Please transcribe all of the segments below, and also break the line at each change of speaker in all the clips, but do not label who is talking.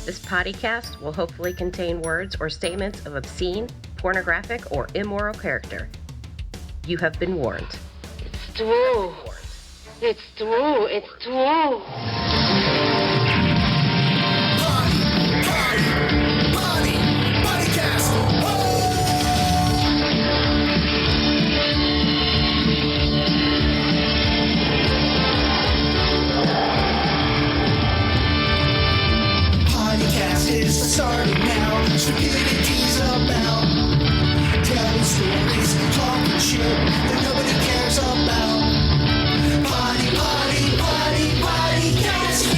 This podcast will hopefully contain words or statements of obscene, pornographic, or immoral character. You have been warned.
It's true. It's true. It's true.
Starting now, stupidities about telling stories, talking shit that nobody cares about. Potty, potty, potty, pottycast.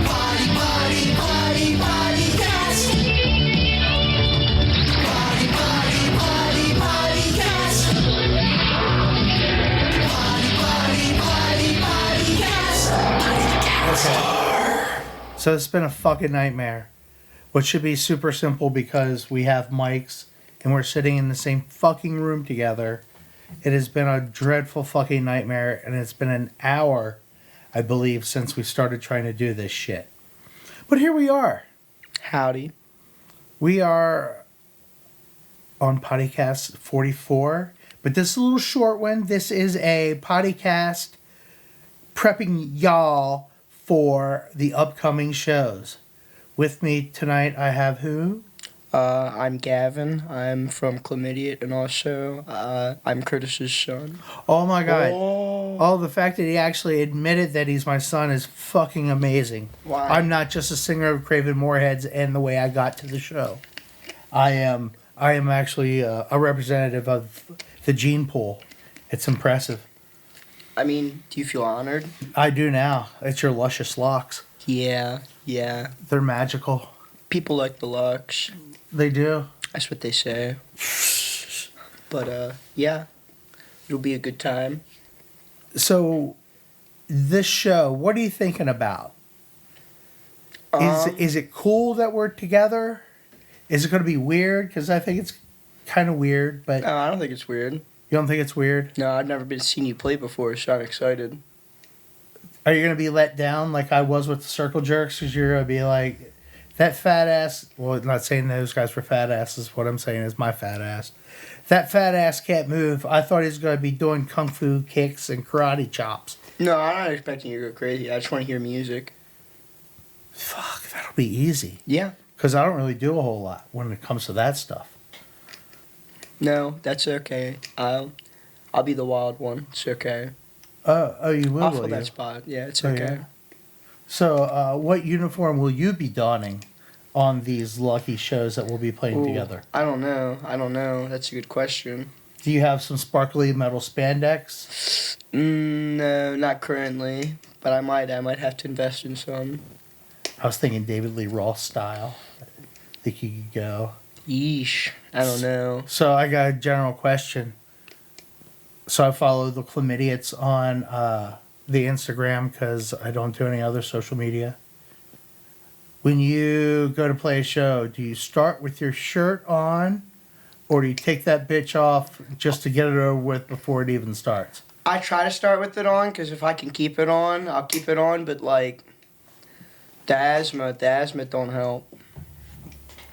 Potty, potty, potty, pottycast. Potty, potty, potty, pottycast. Potty, potty, potty, pottycast.
Okay. So it's been a fucking nightmare, which should be super simple because we have mics and we're sitting in the same fucking room together. It has been a dreadful fucking nightmare, and it's been an hour, I believe, since we started trying to do this shit. But here we are.
Howdy.
We are on podcast 44, but this is a little short one. This is a podcast prepping y'all for the upcoming shows. With me tonight, I have who?
I'm Gavin. I'm from Chlamydiot, and also I'm Curtis's son.
Oh my god. Oh, the fact that he actually admitted that he's my son is fucking amazing.
Why?
I'm not just a singer of Craven Mooreheads and the way I got to the show. I am actually a representative of the gene pool. It's impressive.
I mean, do you feel honored?
I do now. It's your luscious locks.
Yeah.
They're magical.
People like the lux.
They do.
That's what they say. But, yeah. It'll be a good time.
So, this show, what are you thinking about? Is it cool that we're together? Is it going to be weird? Because I think it's kind of weird, but...
No, I don't think it's weird.
You don't think it's weird?
No, I've never been seen you play before, so I'm excited.
Are you going to be let down like I was with the Circle Jerks? Because you're going to be like, that fat ass... Well, I'm not saying those guys were fat asses. What I'm saying is my fat ass. That fat ass can't move. I thought he was going to be doing kung fu kicks and karate chops.
No, I'm not expecting you to go crazy. I just want to hear music.
Fuck, that'll be easy.
Yeah.
Because I don't really do a whole lot when it comes to that stuff.
No, that's okay. I'll be the wild one. It's okay.
Oh, you will,
I'll
will
fill
you?
that spot. Yeah, it's
Oh,
okay.
yeah. So, what uniform will you be donning on these lucky shows that we'll be playing together?
I don't know. That's a good question.
Do you have some sparkly metal spandex?
No, not currently. But I might have to invest in some.
I was thinking David Lee Roth style. I think you could go.
Yeesh. I don't know.
So I got a general question. So I follow the Chlamydiots on the Instagram because I don't do any other social media. When you go to play a show, do you start with your shirt on, or do you take that bitch off just to get it over with before it even starts?
I try to start with it on because if I can keep it on, I'll keep it on. But like the asthma don't help.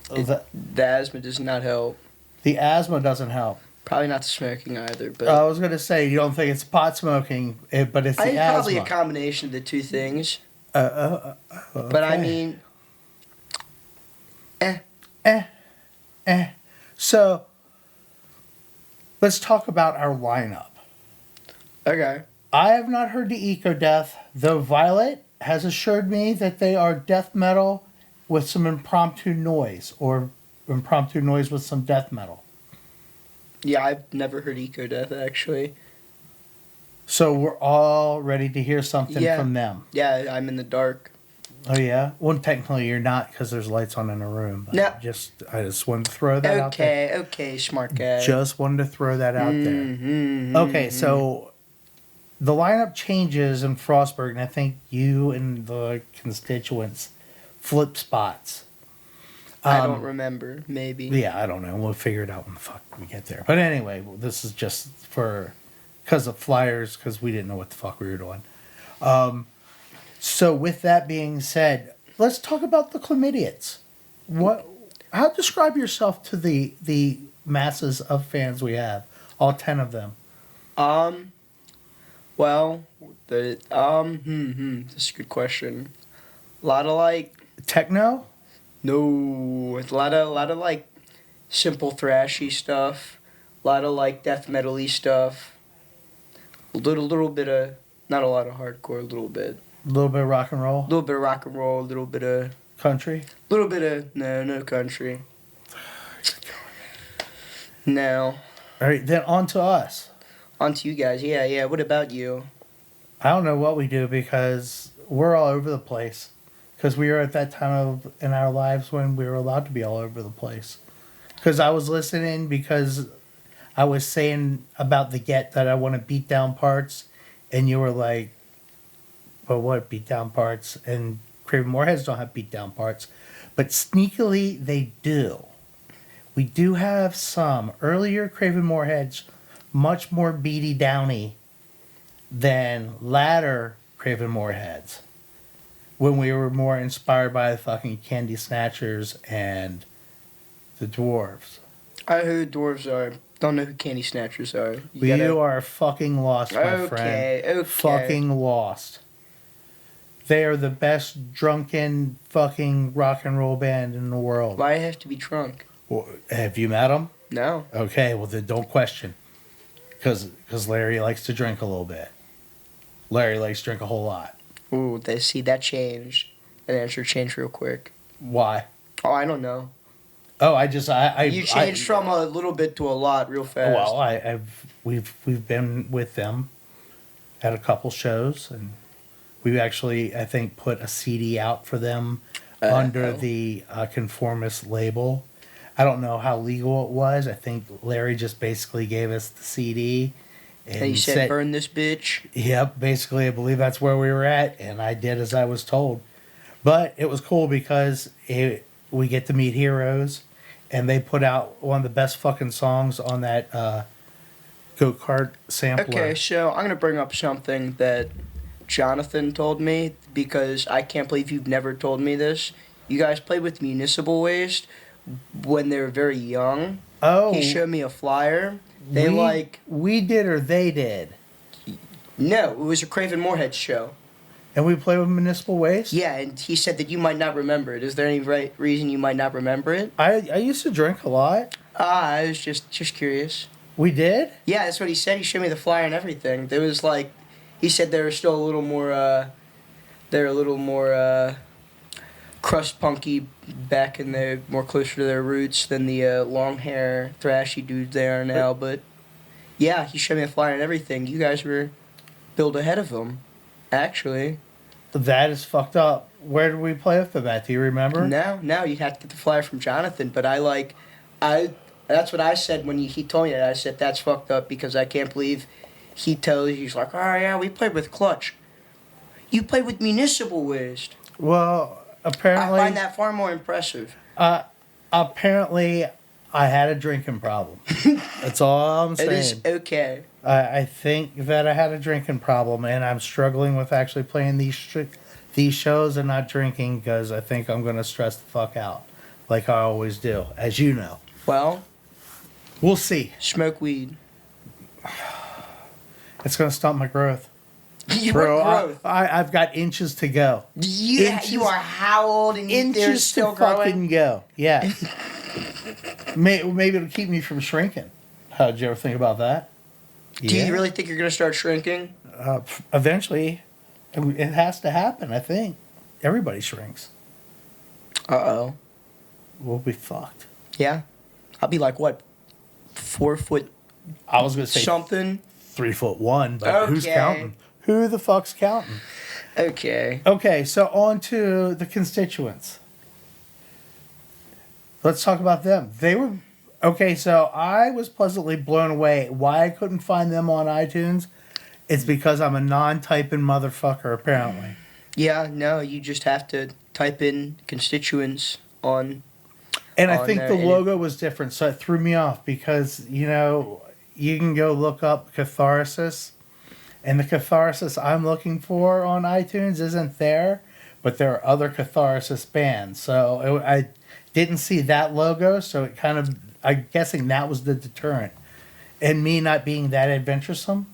The asthma does not help.
The asthma doesn't help.
Probably not the smoking either. But
I was going to say, you don't think it's pot smoking, but it's
I
the
think
asthma.
probably a combination of the two things.
Okay.
But I mean,
So, let's talk about our lineup.
Okay.
I have not heard the Eco Death, though Violet has assured me that they are death metal with some impromptu noise, or impromptu noise with some death metal.
Yeah, I've never heard Eco Death actually.
So we're all ready to hear something from them.
Yeah, I'm in the dark.
Oh yeah? Well, technically you're not because there's lights on in the room. But
No.
I just wanted to throw that out there.
Okay, smart guy.
Just wanted to throw that out there. Okay, so the lineup changes in Frostburg, and I think you and the constituents flip spots.
I don't remember. Maybe.
Yeah, I don't know. We'll figure it out when the fuck we get there. But anyway, this is just because of flyers, because we didn't know what the fuck we were doing. So with that being said, let's talk about the Chlamydiots. How describe yourself to the masses of fans we have, all 10 of them?
Well, this is a good question. A lot of like
Techno?
no, it's a lot of like simple thrashy stuff. A lot of like death metal-y stuff. A little bit of not a lot of hardcore. A little bit.
A little bit of rock and roll?
A little bit of rock and roll. A little bit of
Country?
little bit of no country. No.
All right, then on to us.
On to you guys. Yeah. What about you?
I don't know what we do because we're all over the place. Because we were at that time in our lives when we were allowed to be all over the place. Because I was listening because I was saying about the Get that I want to beat down parts. And you were like, but what beat down parts? And Craven Moorheads don't have beat down parts. But sneakily, they do. We do have some earlier Craven Moorheads, much more beady downy than latter Craven Moorheads. When we were more inspired by the fucking Candy Snatchers and the Dwarves.
I know who dwarves are. Don't know who Candy Snatchers are.
You are fucking lost, my friend.
Okay.
Fucking lost. They are the best drunken fucking rock and roll band in the world.
Why I have to be drunk?
Well, have you met them?
No.
Okay, well then don't question. Because Larry likes to drink a little bit. Larry likes to drink a whole lot.
Ooh, see that changed. That answer changed real quick.
Why?
Oh, I don't know.
Oh,
You changed from a little bit to a lot real fast.
Well, we've been with them at a couple shows, and we actually, I think, put a CD out for them under the Conformist label. I don't know how legal it was. I think Larry just basically gave us the CD.
And he said, burn this bitch.
Yep, basically, I believe that's where we were at, and I did as I was told. But it was cool because we get to meet heroes, and they put out one of the best fucking songs on that go-kart sampler.
Okay, so I'm going to bring up something that Jonathan told me, because I can't believe you've never told me this. You guys played with Municipal Waste when they were very young.
Oh.
He showed me a flyer.
We did or they did?
No, it was a Craven Moorhead show.
And we played with Municipal Waste?
Yeah, and he said that you might not remember it. Is there any reason you might not remember it?
I used to drink a lot.
I was just curious.
We did?
Yeah, that's what he said. He showed me the flyer and everything. There was like, he said they were still a little more, crust punky back in their, more closer to their roots than the long hair thrashy dudes they are now. But yeah, he showed me the flyer and everything. You guys were billed ahead of them, actually.
That is fucked up. Where did we play with them at? Do you remember?
No, you'd have to get the flyer from Jonathan. But that's what I said when he told me that. I said, that's fucked up because I can't believe he tells you, he's like, oh yeah, we played with Clutch. You played with Municipal Waste.
Well, apparently...
I find that far more impressive.
Apparently, I had a drinking problem. That's all I'm saying.
It is okay.
I think that I had a drinking problem, and I'm struggling with actually playing these shows and not drinking because I think I'm going to stress the fuck out, like I always do, as you know.
Well,
we'll see.
Smoke weed.
It's going to stop my growth.
Your growth?
I've got inches to go.
You are how old and they're still
to
growing?
fucking go. Yeah. Maybe it'll keep me from shrinking. How'd you ever think about that?
Do you really think you're going to start shrinking?
Eventually. It has to happen, I think. Everybody shrinks.
Uh-oh.
We'll be fucked.
Yeah? I'll be like, what, 4 foot
I was going to say
something?
3'1", but who's counting? Who the fuck's counting?
Okay.
Okay, so on to the constituents. Let's talk about them. They were... Okay, so I was pleasantly blown away. Why I couldn't find them on iTunes? It's because I'm a non-typing motherfucker, apparently.
Yeah, no, you just have to type in constituents on...
And I think the logo was different, so it threw me off because, you know, you can go look up Catharsis, and the Catharsis I'm looking for on iTunes isn't there, but there are other catharsis bands. So I didn't see that logo, so it kind of, I'm guessing that was the deterrent. And me not being that adventuresome,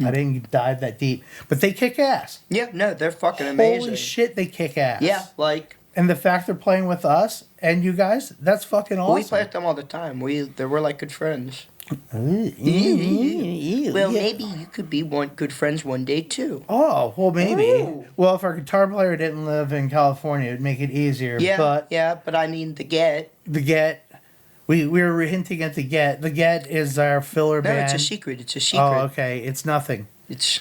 I didn't dive that deep. But they kick ass.
Yeah, no, they're fucking amazing.
Holy shit, they kick ass.
Yeah, like
And the fact they're playing with us and you guys, that's fucking awesome.
we play with them all the time. We're like good friends.
Well,
Well, maybe you could be good friends one day too.
Oh, well, maybe.
Ooh.
Well, if our guitar player didn't live in California, it'd make it easier.
Yeah,
But
but I mean the Get.
the Get, we were hinting at the Get. The Get is our filler
No,
band.
it's a secret. It's a secret.
Oh, okay. It's nothing.
It's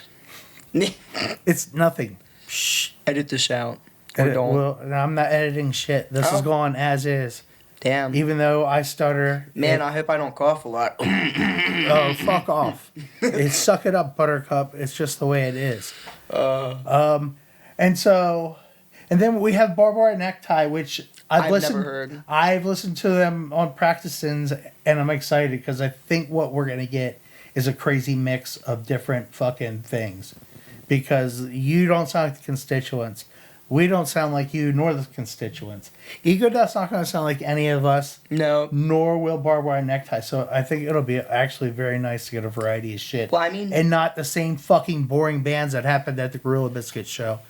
It's nothing. Shh.
edit this out or
Edit-
don't.
well, I'm not editing shit. This is
Oh.
going as is.
Damn.
Even though I stutter.
Man, I hope I don't cough a lot.
Oh, fuck off. Suck it up, Buttercup. It's just the way it is. And so, and then we have Barbed Wire Necktie, which
I've
listened.
never heard.
I've listened to them on practice-ins, and I'm excited because I think what we're gonna get is a crazy mix of different fucking things. Because you don't sound like the Constituents. We don't sound like you, nor the Constituents. Ego Dust's not going to sound like any of us,
No.
nor will Barbed Wire Necktie. So I think it'll be actually very nice to get a variety of shit.
Well, I mean-
and not the same fucking boring bands that happened at the Gorilla Biscuit show.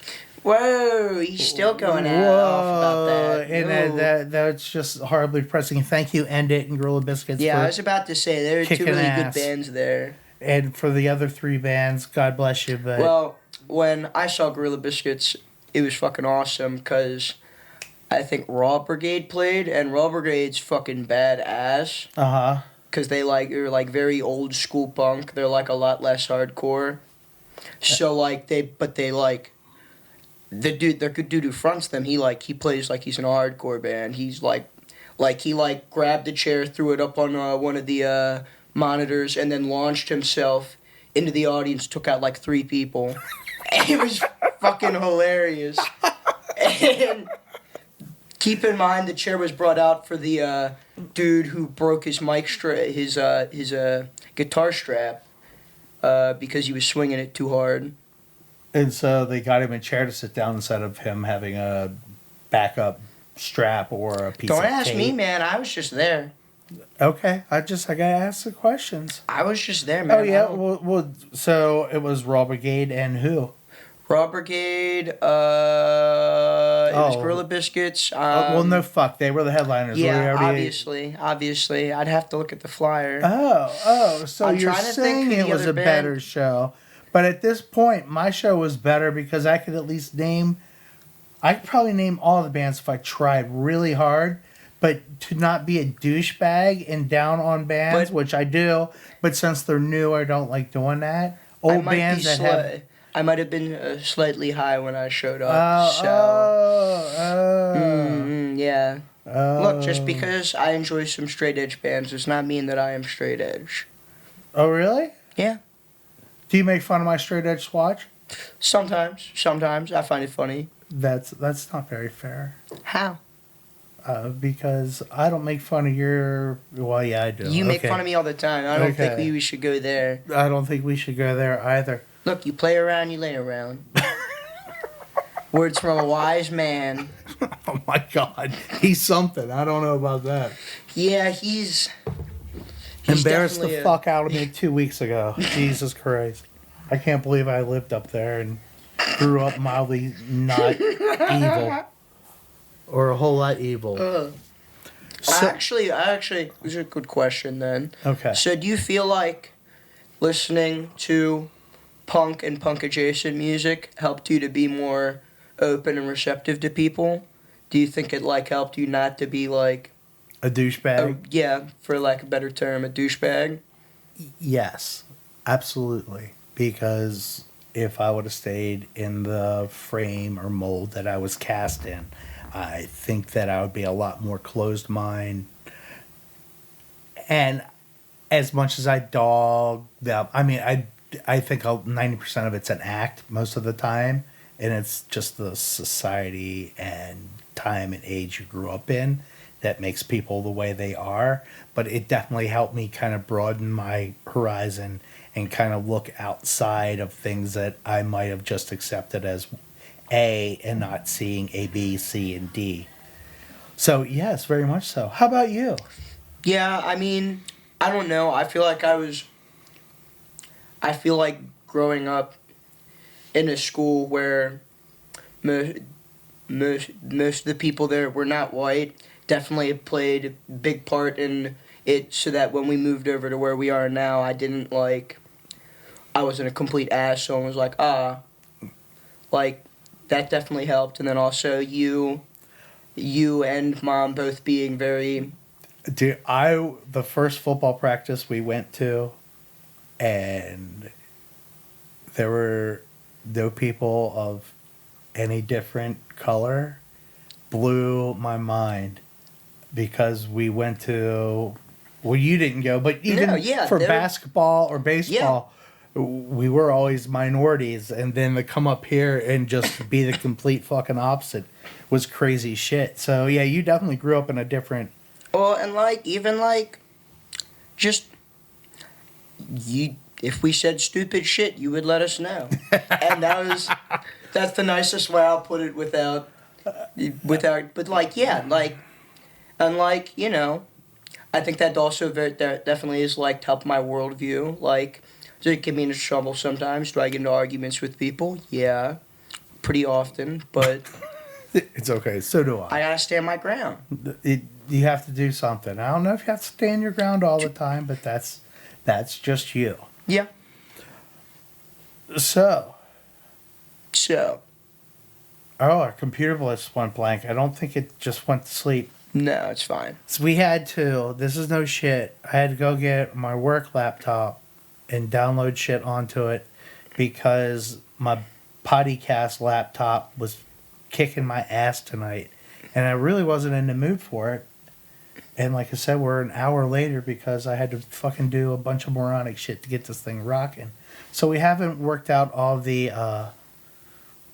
Whoa, he's still going off about that.
And
No.
that's just horribly depressing. Thank you, End It and Gorilla Biscuits.
Yeah,
for,
I was about to say there are two
kicking
really
ass.
good bands there.
and for the other three bands, God bless you. But
Well, when I saw Gorilla Biscuits, it was fucking awesome because I think Raw Brigade played, and Raw Brigade's fucking badass because they're like very old school punk. They're like a lot less hardcore. So like their good dude who fronts them, he plays like he's in a hardcore band. He's he grabbed the chair, threw it up on one of the monitors, and then launched himself into the audience. Took out like 3 people. It was fucking hilarious. And keep in mind, the chair was brought out for the dude who broke his his guitar strap because he was swinging it too hard.
And so they got him a chair to sit down instead of him having a backup strap or a piece
Don't
of
ask
tape.
me, man. I was just there.
Okay, I gotta ask the questions.
I was just there, man.
Oh yeah, well, so it was Raw Brigade and who?
Raw Brigade, it was Gorilla Biscuits.
Well, no, fuck, they were the headliners.
Yeah,
We already-
obviously. I'd have to look at the flyer.
So
I'm
you're
trying to think
saying
who the
it was
other
a
band-
better show. But at this point, my show was better because I could at least I could probably name all the bands if I tried really hard. But to not be a douchebag and down on bands,
But-
which I do, but since they're new, I don't like doing that.
I
Old
might
bands
be
that have...
I might have been slightly high when I showed up. Yeah. Look, just because I enjoy some straight edge bands does not mean that I am straight edge.
Oh, really?
Yeah.
Do you make fun of my straight edge swatch?
Sometimes I find it funny.
That's not very fair.
How?
Because I don't make fun of your... Well, yeah, I do.
You make
Okay.
fun of me all the time. I don't think
Okay.
we should go there.
I don't think we should go there either.
Look, you play around, you lay around. Words from a wise man.
Oh my God, he's something. I don't know about that.
Yeah, he's
Embarrassed the
definitely a-
fuck out of me 2 weeks ago. Jesus Christ, I can't believe I lived up there and grew up mildly not evil, or a whole lot evil. So-
Actually, this is a good question then.
Okay.
So, do you feel like listening to punk and punk adjacent music helped you to be more open and receptive to people? Do you think it helped you not to be
A douchebag.
for lack of a better term, a douchebag?
Yes, absolutely. Because if I would have stayed in the frame or mold that I was cast in, I think that I would be a lot more closed mind. And as much as I dog them, I mean, I think 90% of it's an act most of the time. And it's just the society and time and age you grew up in that makes people the way they are. But it definitely helped me kind of broaden my horizon and kind of look outside of things that I might have just accepted as A and not seeing A, B, C, and D. So yes, very much so. How about you?
Yeah, I mean, I don't know. I feel like growing up in a school where most of the people there were not white definitely played a big part in it, so that when we moved over to where we are now, I wasn't a complete asshole and was like, like, that definitely helped. And then also you and Mom both being very...
Dude, the first football practice we went to, and there were no people of any different color, blew my mind, because we went to, well, you didn't go, but even for basketball or baseball, we were always minorities, and then to come up here and just be the complete fucking opposite was crazy shit. So yeah, you definitely grew up in a different...
Well, and just if we said stupid shit, you would let us know. And that's the nicest way I'll put it without, but I think that also that definitely is helped my worldview. Does it get me into trouble sometimes? Do I get into arguments with people? Yeah, pretty often, but
it's okay. So do I.
I gotta stand my ground.
You have to do something. I don't know if you have to stand your ground all the time, but that's just you.
Yeah.
So.
Oh,
our computer just went blank. I don't think it just went to sleep.
No, it's fine.
So we had to, this is no shit, I had to go get my work laptop and download shit onto it because my podcast laptop was kicking my ass tonight. And I really wasn't in the mood for it. And like I said, we're an hour later because I had to fucking do a bunch of moronic shit to get this thing rocking. So we haven't worked out all the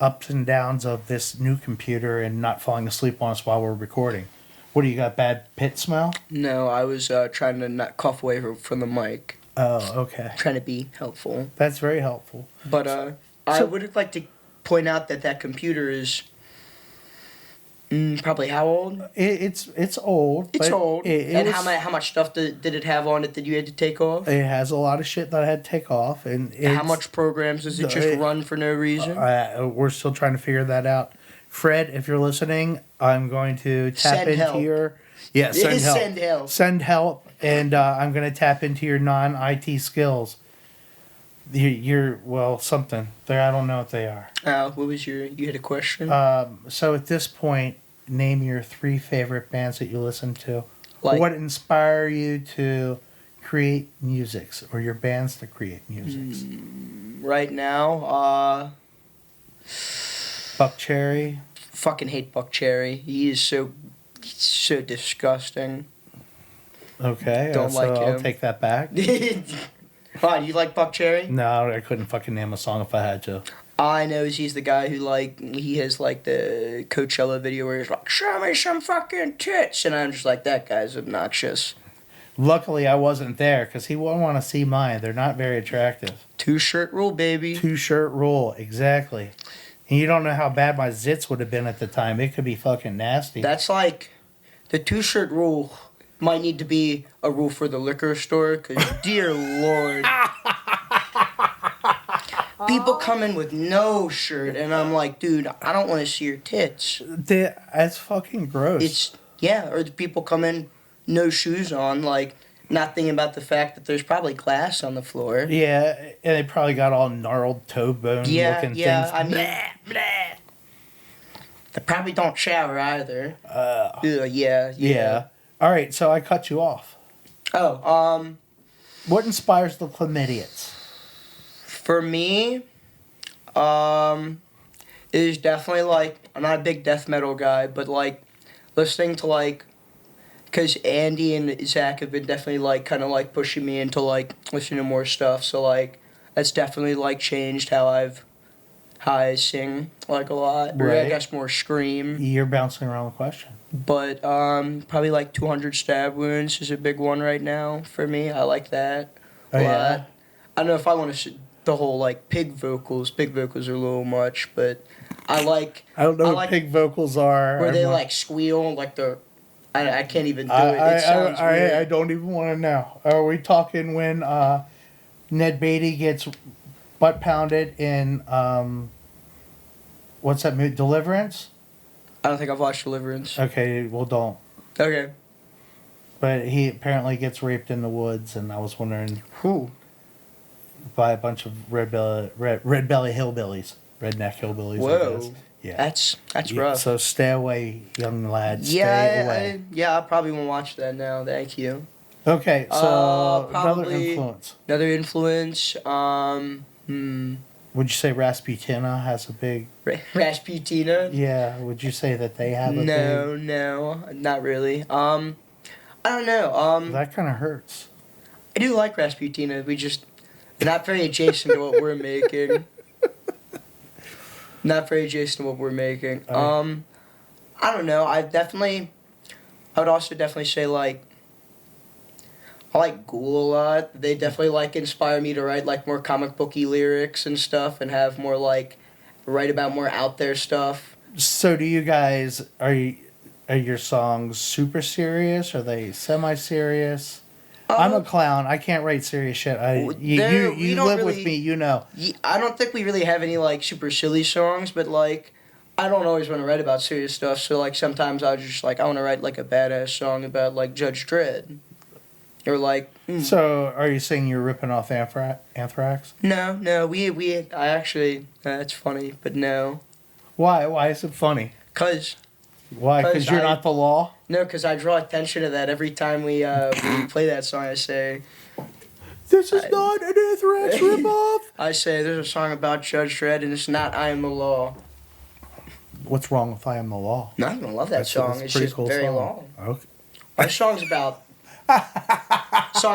ups and downs of this new computer and not falling asleep on us while we're recording. What do you got, bad pit smell?
No, I was trying to not cough away from the mic.
Oh, okay.
Trying to be helpful.
That's very helpful.
But I would like to point out that computer is probably how old?
It's old.
It's old.
And
how much stuff did it have on it that you had to take off?
It has a lot of shit that I had to take off. And
how much programs does it just run for no reason?
We're still trying to figure that out. Fred, if you're listening, I'm going to tap into
help.
your... Yeah, send help.
Send help.
Send help, and I'm going to tap into your non-IT skills. You're something. I don't know what they are.
What was you had a question?
So at this point, name your 3 favorite bands that you listen to.
What
inspire you to create musics, or your bands to create musics?
Right now,
Buck Cherry.
Fucking hate Buck Cherry. He is so disgusting.
Okay,
Don't like him.
I'll take that back.
Why, do you like Buck Cherry?
No, I couldn't fucking name a song if I had to.
All I know is he's the guy who he has the Coachella video where he's like, show me some fucking tits, and I'm just like, that guy's obnoxious.
Luckily, I wasn't there because he wouldn't want to see mine. They're not very attractive.
2-shirt rule, baby.
2-shirt rule, exactly. And you don't know how bad my zits would have been at the time. It could be fucking nasty.
That's the 2-shirt rule might need to be a rule for the liquor store, because dear Lord. People come in with no shirt, and I'm like, dude, I don't want to see your tits.
That's fucking gross.
Or the people come in no shoes on, not thinking about the fact that there's probably glass on the floor.
Yeah, and they probably got all gnarled toe bone looking things.
I mean, blah. They probably don't shower either. Yeah.
All right, so I cut you off. What inspires the Chlamydiots?
For me, it is definitely I'm not a big death metal guy, but listening to because Andy and Zach have been definitely kind of pushing me into listening to more stuff. So that's definitely changed how I sing a lot. Or I guess more scream.
You're bouncing around the question.
But probably 200 Stab Wounds is a big one right now for me. I like that a lot.
Yeah.
I don't know if I want to the whole pig vocals. Pig vocals are a little much, but I like
I don't know
I
what
like
pig vocals are.
where they
I'm
like squeal like the. I can't even do it. It sounds weird.
I don't even want to know. Are we talking when Ned Beatty gets butt pounded in what's that movie? Deliverance?
I don't think I've watched Deliverance.
Okay, well don't.
Okay.
But he apparently gets raped in the woods, and I was wondering
Who?
by a bunch of red belly hillbillies, redneck hillbillies. I guess.
Whoa.
Yeah.
That's
Yeah,
rough.
so stay away, young lad. Stay away.
I probably won't watch that now. Thank you.
Okay, so another
probably-
influence.
Another influence.
Would you say Rasputina has a big?
Rasputina.
Yeah. Would you say that they have a big?
No, not really. I don't know.
That kind of hurts.
I do like Rasputina. We're not very adjacent to what we're making. Not very adjacent to what we're making. I don't know. I would also definitely say like. I like Ghoul a lot. They definitely like inspire me to write like more comic booky lyrics and stuff, and have more like write about more out there stuff.
So, do you guys are your songs super serious? Are they semi-serious? I'm a clown. I can't write serious shit. You
don't
live with
really-
me. You know.
I don't think we really have any like super silly songs, but like I don't always want to write about serious stuff. So like sometimes I just like I want to write like a badass song about like Judge Dredd, or like
So, are you saying you're ripping off Anthrax?
no I actually that's funny, but no,
Why? Why is it funny?
cause
Why? Because you're not the law.
cause I draw attention to that every time we play that song. I say
This is not an Anthrax ripoff.
there's a song about Judge Dredd and it's not I Am the Law.
What's wrong with I Am the Law?
No, I don't love that song.
a
It's
pretty
just
cool
very
song.
long.
Okay.
My song's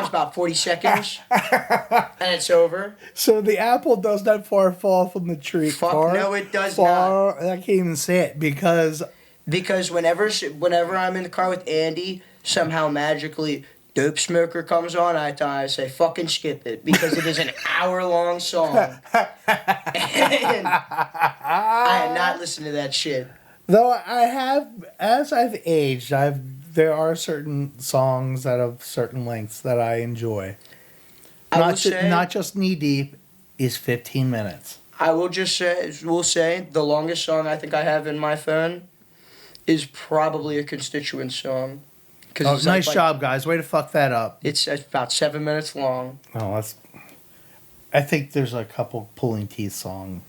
about 40 seconds, and it's over.
So the apple does not far fall from the tree.
Fuck
far,
no, it does
far, I can't even say it because
Because whenever I'm in the car with Andy, somehow magically Dope Smoker comes on, I say fucking skip it because it is an hour-long song, and I am not listening to that shit.
though I have, as I've aged, there are certain songs that have certain lengths that I enjoy. Not just Knee Deep is 15 minutes.
I will say the longest song I think I have in my phone is probably a Constituent song.
Oh,
It's
nice
like,
job, guys! Way to fuck that up.
It's about 7 minutes long.
Oh, I think there's a couple Pulling Teeth songs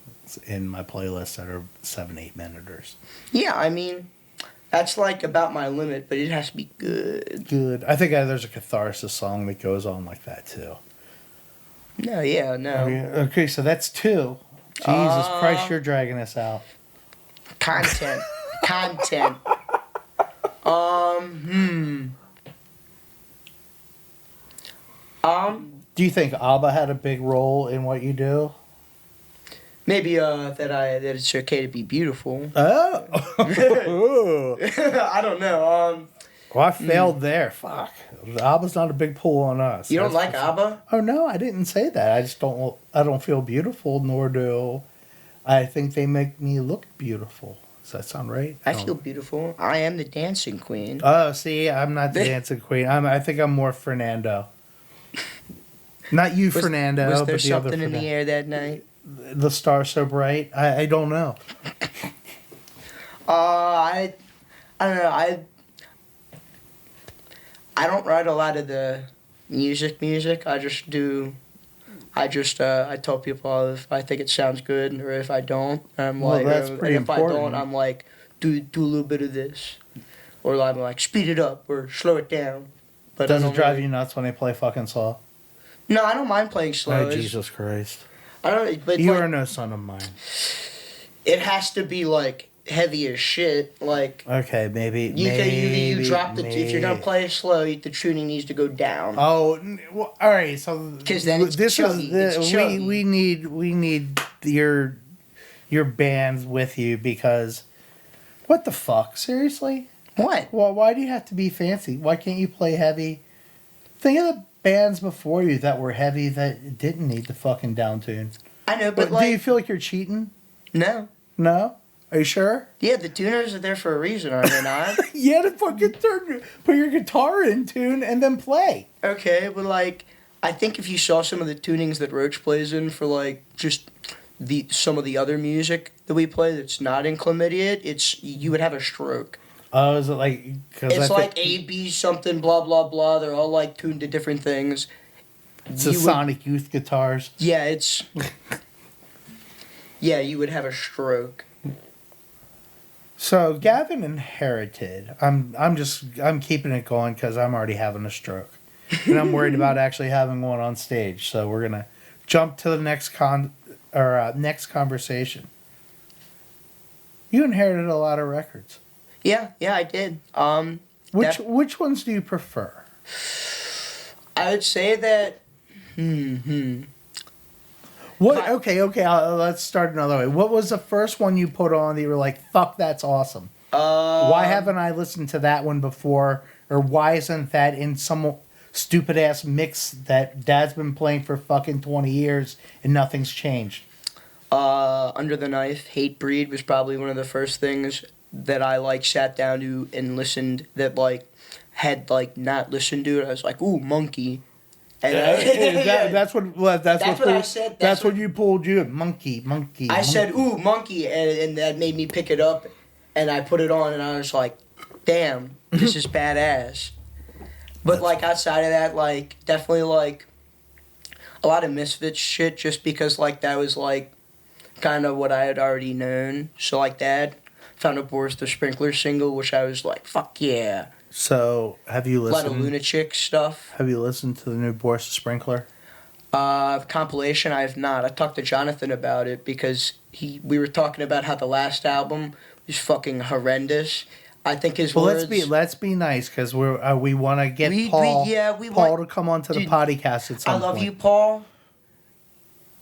in my playlist that are 7-8 minuters.
Yeah, I mean, that's like about my limit, but it has to be good.
Good. I think there's a Catharsis song that goes on like that too.
No.
Okay, so that's 2. Jesus Christ, you're dragging us out.
Content.
Do you think ABBA had a big role in what you do?
Maybe that it's okay to be beautiful.
Oh.
I don't know.
Well, I failed there. Fuck. ABBA's not a big pull on us.
You don't
That's
like
for-
ABBA?
Oh no, I didn't say that. I just don't. I don't feel beautiful, nor do I think they make me look beautiful. Does that sound right?
I feel beautiful. I am the dancing queen.
Oh, see, I'm not the dancing queen. I think I'm more Fernando. Not you, Fernando.
Was
but
there
the other
something in the
Fernando.
air that night?
The star so bright. I don't know.
I don't know. I don't write a lot of the music. I just do. I tell people if I think it sounds good or if I don't. I'm
Well,
like,
that's
and
pretty
if I
important.
don't, I'm like, do a little bit of this, or I'm like, speed it up or slow it down. But
Does
I
it
don't
drive
really-
you nuts when they play fucking Saw?
No, I don't mind playing slow.
Oh,
It's-
Jesus Christ.
I don't. But
You
like,
are no son of mine.
it has to be like heavy as shit. Like
Okay, maybe.
you drop the if you're gonna play it slow, the tuning needs to go down.
Oh, well, all right. So
'Cause then it's chuggy, it's chuggy.
we need your bands with you because what the fuck? Seriously?
What?
Well, why do you have to be fancy? Why can't you play heavy? Think of the bands before you that were heavy that didn't need the fucking down tune.
I know, but
Do you
like
feel like you're cheating?
no.
No. Are you sure?
Yeah, the tuners are there for a reason, are they not?
Yeah, to fucking put your guitar in tune and then play.
Okay, but like, I think if you saw some of the tunings that Roach plays in for like just some of the other music that we play that's not in Chlamydiot, you would have a stroke.
Oh, is it like?
It's like A, B, something, blah, blah, blah. They're all like tuned to different things.
It's the Sonic Youth guitars.
Yeah, it's. Yeah, you would have a stroke.
So Gavin inherited. I'm keeping it going because I'm already having a stroke, and I'm worried about actually having one on stage. So we're gonna jump to the next next conversation. You inherited a lot of records.
Yeah, I did.
Which ones do you prefer?
I would say that.
What? Okay. Let's start another way. What was the first one you put on that you were like, "Fuck, that's awesome"? Why haven't I listened to that one before? Or why isn't that in some stupid ass mix that Dad's been playing for fucking 20 years and nothing's changed?
Under the Knife, Hate Breed was probably one of the first things that I like sat down to and listened that like had like not listened to it. I was like, ooh, Monkey. And
that's what
I said.
That's what you pulled you monkey.
I said, ooh, Monkey, and that made me pick it up, and I put it on, and I was like, damn, this is badass. But like outside of that, like definitely like a lot of Misfits shit, just because like that was like kind of what I had already known. So like that, found a Boris the Sprinkler single, which I was like, fuck yeah.
So, have you listened?
A lot of Lunatic stuff.
Have you listened to the new Boris the Sprinkler?
Compilation, I have not. I talked to Jonathan about it because we were talking about how the last album was fucking horrendous. I think his words.
Let's be nice because we want to get Paul to come onto the podcast at some point.
I love you, Paul.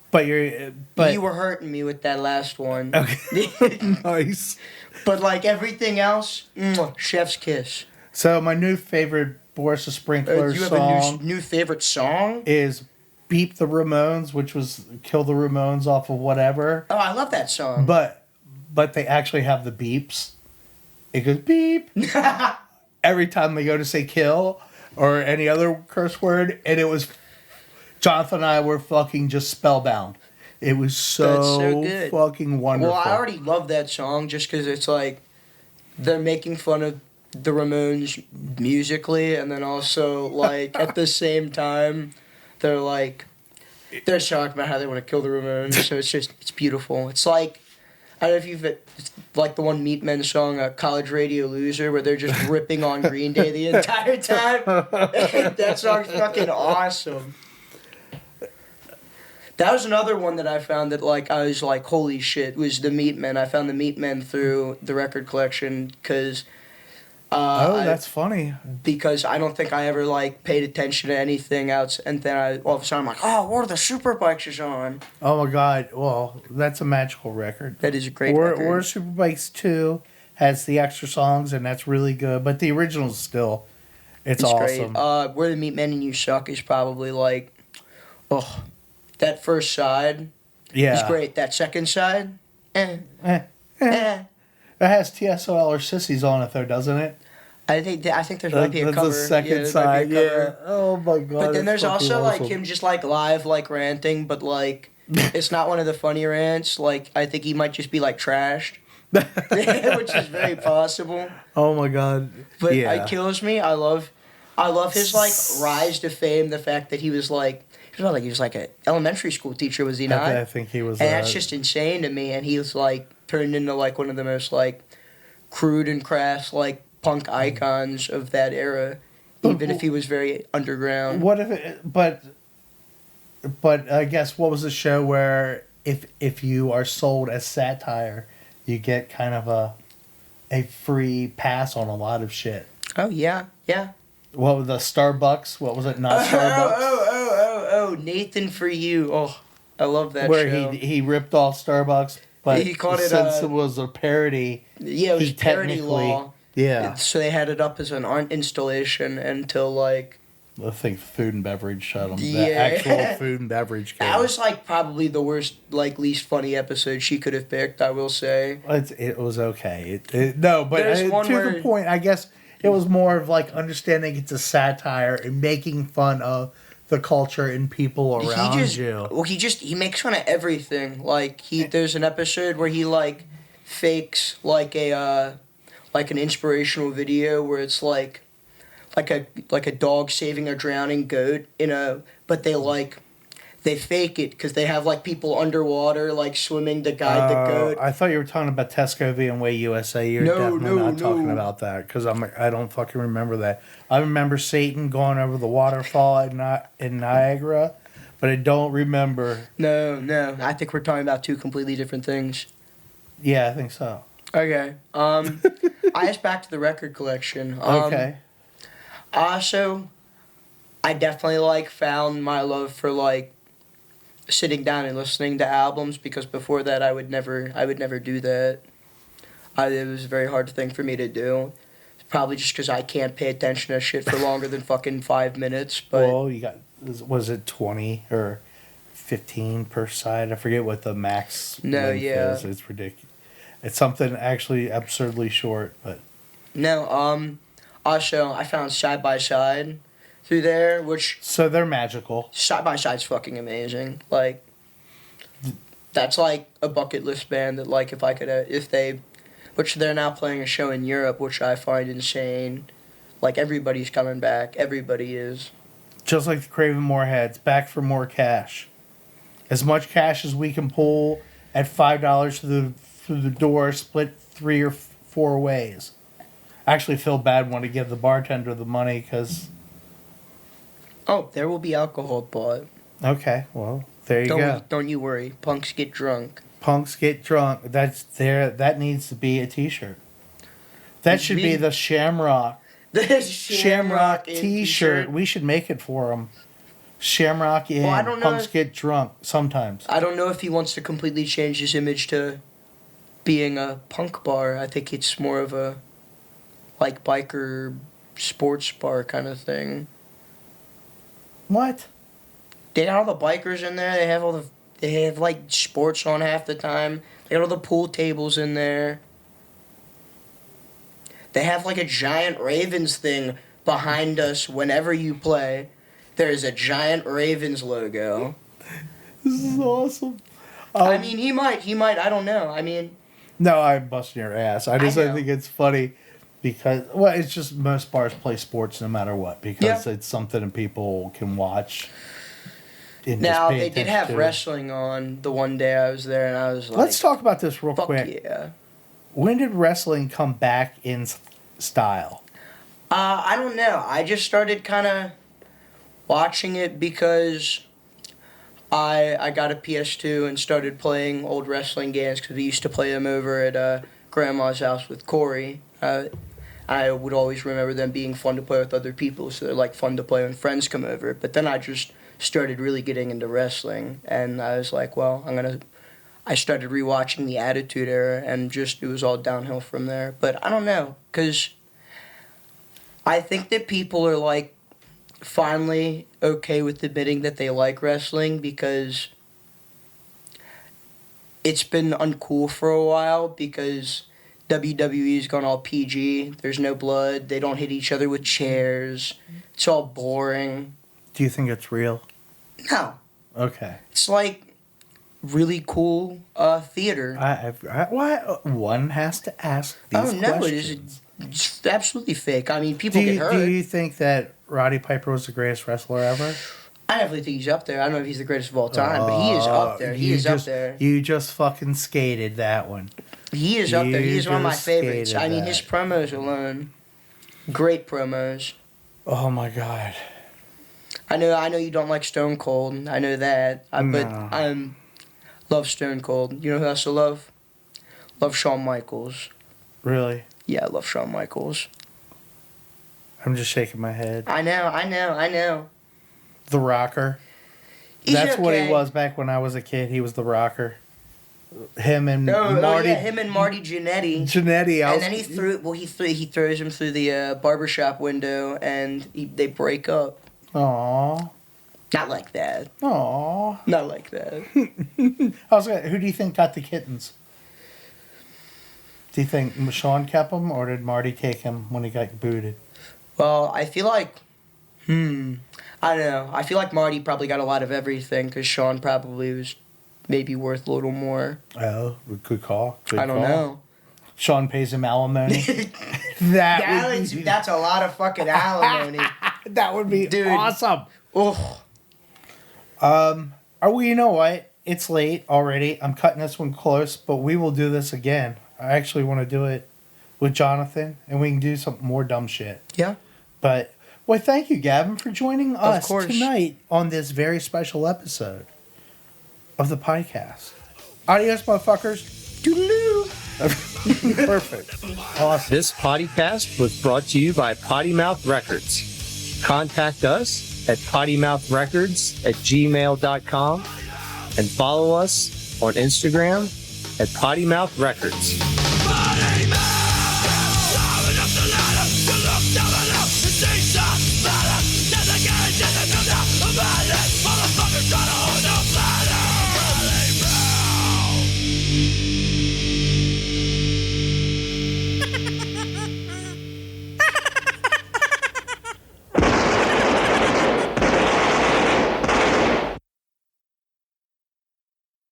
But
you were hurting me with that last one.
Okay. Nice.
But like everything else, chef's kiss.
So my new favorite Boris the Sprinkler
you have
song
a new favorite song?
Is Beep the Ramones, which was Kill the Ramones off of whatever.
Oh, I love that song.
But they actually have the beeps. It goes beep every time they go to say kill or any other curse word, and it was Jonathan and I were fucking just spellbound. It was so
good.
Fucking wonderful.
Well, I already love that song just because it's like they're making fun of the Ramones musically, and then also like at the same time they're talking about how they want to kill the Ramones. So it's beautiful. It's like, I don't know if it's like the one Meatmen song, College Radio Loser, where they're just ripping on Green Day the entire time. That song's fucking awesome. That was another one that I found that like I was like, holy shit, was the Meatmen. I found the Meatmen through the record collection because
that's funny.
Because I don't think I ever like paid attention to anything else, and then all of a sudden I'm like, oh, War of the Superbikes is on.
Oh my god! Well, that's a magical record.
That is a great record.
War of Superbikes 2 has the extra songs, and that's really good. But the original's still, it's awesome.
Great. Where the Meatmen and You Suck is probably like, that first side.
Yeah.
Is great. That second side.
It has TSOL or Sissies on it, though, doesn't it?
I think there might be a cover.
The second side, yeah. Oh my god!
But then there's also
awesome.
like him just like live like ranting, but like it's not one of the funny rants. Like I think he might just be like trashed, which is very possible.
Oh my god!
But it kills me. I love his like rise to fame. The fact that he was like he was like an elementary school teacher, was he not?
I think he was.
And that's just insane to me. And he was like turned into like one of the most like crude and crass like punk icons of that era, even if he was very underground.
What if it, but I guess what was the show where if you are sold as satire, you get kind of a free pass on a lot of shit.
Oh yeah.
What was the Starbucks? What was it? Not Starbucks.
Oh, Nathan For You. Oh, I love that
where
show.
Where he ripped off Starbucks, but
he called
since it was a parody.
Yeah, it was parody law.
Yeah.
So they had it up as an art installation until like
I think food and beverage shut them.
Yeah.
The actual food and beverage.
That was like probably the worst, like least funny episode she could have picked. I will say.
It was okay. No, but
There's one
to
where-
the point, I guess it was more of like understanding it's a satire and making fun of the culture and people around you.
Well, he makes fun of everything. Like there's an episode where he like fakes like a like an inspirational video where it's like a dog saving a drowning goat but they fake it because they have like people underwater like swimming to guide the goat.
I thought you were talking about Tescovy and Way USA. You're definitely not talking about that because I don't fucking remember that. I remember Satan going over the waterfall in Niagara, but I don't remember.
No. I think we're talking about two completely different things.
Yeah, I think so.
Okay. I asked back to the record collection.
Okay.
Also, I definitely found my love for sitting down and listening to albums because before that I would never do that. It was a very hard thing for me to do. Probably just because I can't pay attention to shit for longer than fucking 5 minutes. But
Well, you got, was it 20 or 15 per side? I forget what the max length is. It's ridiculous. It's something actually absurdly short, but...
No, also, I found Side by Side through there, which...
So they're magical.
Side by Side's fucking amazing. That's a bucket list band that, if I could, which they're now playing a show in Europe, which I find insane. Everybody's coming back. Everybody is.
Just like the Craven Mooreheads, back for more cash. As much cash as we can pull at $5 through the door, split 3 or 4 ways. I actually feel bad when I give the bartender the money because...
Oh, there will be alcohol bought.
Okay, well, there you go.
Don't you worry. Punks get drunk.
Punks get drunk. That's there. That needs to be a T-shirt. That should be the Shamrock.
The
Shamrock T-shirt. We should make it for them. Shamrock in.
Well, I don't know
Punks get drunk sometimes.
I don't know if he wants to completely change his image to being a punk bar. I think it's more of a biker sports bar kind of thing.
What?
They got all the bikers in there. They have sports on half the time. They got all the pool tables in there. They have a giant Ravens thing behind us whenever you play. There's a giant Ravens logo.
This is awesome.
I mean, he might. I don't know. I mean...
No, I'm busting your ass. I think it's funny because, well, it's just most bars play sports no matter what because it's something that people can watch.
Now, they did have wrestling on the one day I was there, and I was like...
Let's talk about this real
fuck
quick.
Yeah.
When did wrestling come back in style?
I don't know. I just started kind of watching it because I got a PS2 and started playing old wrestling games because we used to play them over at Grandma's house with Corey. I would always remember them being fun to play with other people, so they're fun to play when friends come over. But then I just started really getting into wrestling, and I was like, well, I started rewatching the Attitude Era, and it was all downhill from there. But I don't know, because I think that people are finally okay with admitting that they like wrestling because it's been uncool for a while because WWE's gone all PG. There's no blood. They don't hit each other with chairs. It's all boring.
Do you think it's real?
No.
Okay.
It's really cool theater.
One has to ask these questions.
It's absolutely fake. I mean, people get hurt.
Do you think that Roddy Piper was the greatest wrestler ever?
I definitely think he's up there. I don't know if he's the greatest of all time, but he is up there. Up there.
You just fucking skated that one.
He is up there. He is one of my
just
favorites. I mean,
skated
his promos alone, great promos.
Oh my god.
I know you don't like Stone Cold. I know that. But I love Stone Cold. You know who else I love? Love Shawn Michaels.
Really?
Yeah, I love Shawn Michaels.
I'm just shaking my head.
I know.
The Rocker. That's what he was back when I was a kid. He was the Rocker. Him and Marty.
Him and Marty Jannetty. And then he throws him through the barbershop window, and they break up.
Aw.
Not like that.
Aw.
Not like that.
Who do you think got the kittens? Do you think Sean kept them, or did Marty take him when he got booted?
Well, I feel like, I don't know. I feel like Marty probably got a lot of everything because Sean probably was maybe worth a little more.
Oh, good call. Good
I don't
call.
know.
Sean pays him alimony.
That's a lot of fucking alimony.
That would be
Dude.
awesome.
Oh,
You know what? It's late already. I'm cutting this one close, but we will do this again. I actually want to do it with Jonathan, and we can do some more dumb shit.
yeah.
But, well, thank you, Gavin, for joining us
course.
tonight on this very special episode of the podcast. Adios, motherfuckers.
Doodaloo.
Perfect. Awesome.
This podcast was brought to you by Potty Mouth Records. Contact us at pottymouthrecords@gmail.com and follow us on Instagram at Potty Mouth Records.